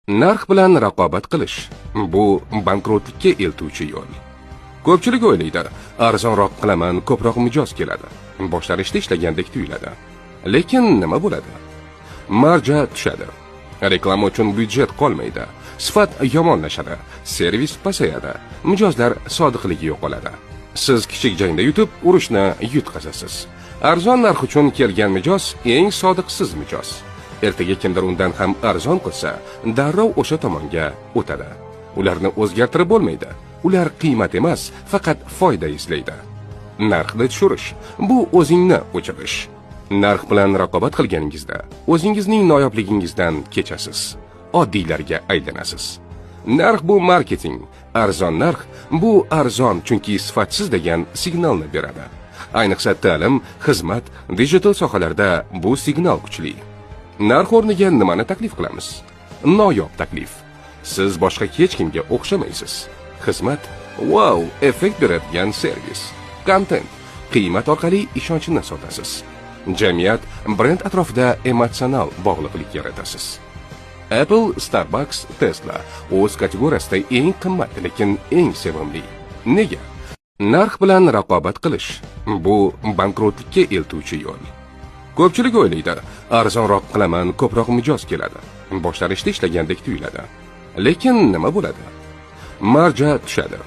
Narx bilan raqobat qilish bu bankrotlikka eltuvchi yo'l. Ko'pchilik o'ylaydi, arzonroq qilaman, ko'proq mijoz keladi. Boshlanishda ishlagandek tuyuladi. Lekin nima bo'ladi? Marja tushadi. Reklama uchun byudjet qolmaydi. Sifat yomonlashadi, servis pasayadi, mijozlar sodiqligi yo'qoladi. Siz kichik jangda yutib, urushni yutqazasiz. Arzon narx uchun kelgan mijoz eng sodiqsiz mijoz. Ertaga kimdir undan ham arzon qilsa, darrov o'sha tomonga o'tadi. Ularni o'zgartirib bo'lmaydi. Ular qiymat emas, faqat foyda izlaydi. Narxni tushirish bu o'zingni o'chirish. Narx bilan raqobat qilganingizda o'zingizning noyobligingizdan kechasiz. Oddiylarga aylanasiz. Narx bu marketing, arzon narx bu arzon chunki sifatsiz degan signalni beradi. Ayniqsa ta'lim, xizmat, digital sohalarda bu signal kuchli. Narx o'rniga nimani taklif qilamiz? Noyob taklif. Siz boshqa hech kimga o'xshamaysiz. Xizmat, wow, effekt beradigan servis. Content, qiymat orqali ishonchni sotasiz. Jamiyat, brend atrofida emotsional bog'liqlik yaratasiz. Apple, Starbucks, Tesla o'z kategoriyasida eng qimmat, lekin eng sevimli. Nega? Narx bilan raqobat qilish bu bankrotlikka eltuvchi yo'l. Ko'pchilik o'ylaydi, arzonroq qilaman, ko'proq mijoz keladi. Boshlanishda ishlagandek tuyuladi. Lekin nima bo'ladi? Marja tushadi.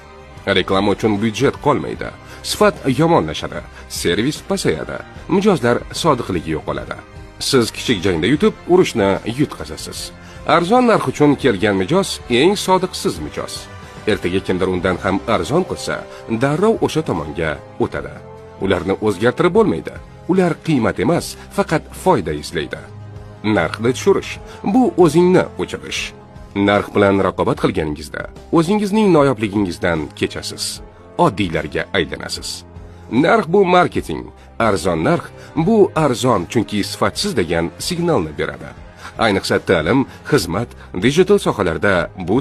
Reklama uchun byudjet qolmaydi. Sifat yomonlashadi, servis pasayadi, mijozlar sodiqligi yo'qoladi. Siz kichik jangda yutib, urushni yutqazasiz. Arzon narx uchun kelgan mijoz eng sodiqsiz mijoz. Ertaga kimdir undan ham arzon qilsa, darrov o'sha tomonga o'tadi. Ularni o'zgartirib bo'lmaydi. Ular qiymat emas, faqat foyda izlaydi. Narxni tushirish bu o'zingni o'chirish. Narx bilan raqobat qilganingizda o'zingizning noyobligingizdan kechasiz. Oddiylarga aylanasiz. Narx bu marketing, arzon narx bu arzon chunki sifatsiz degan signalni beradi. Ayniqsa ta'lim, xizmat, digital sohalarda bu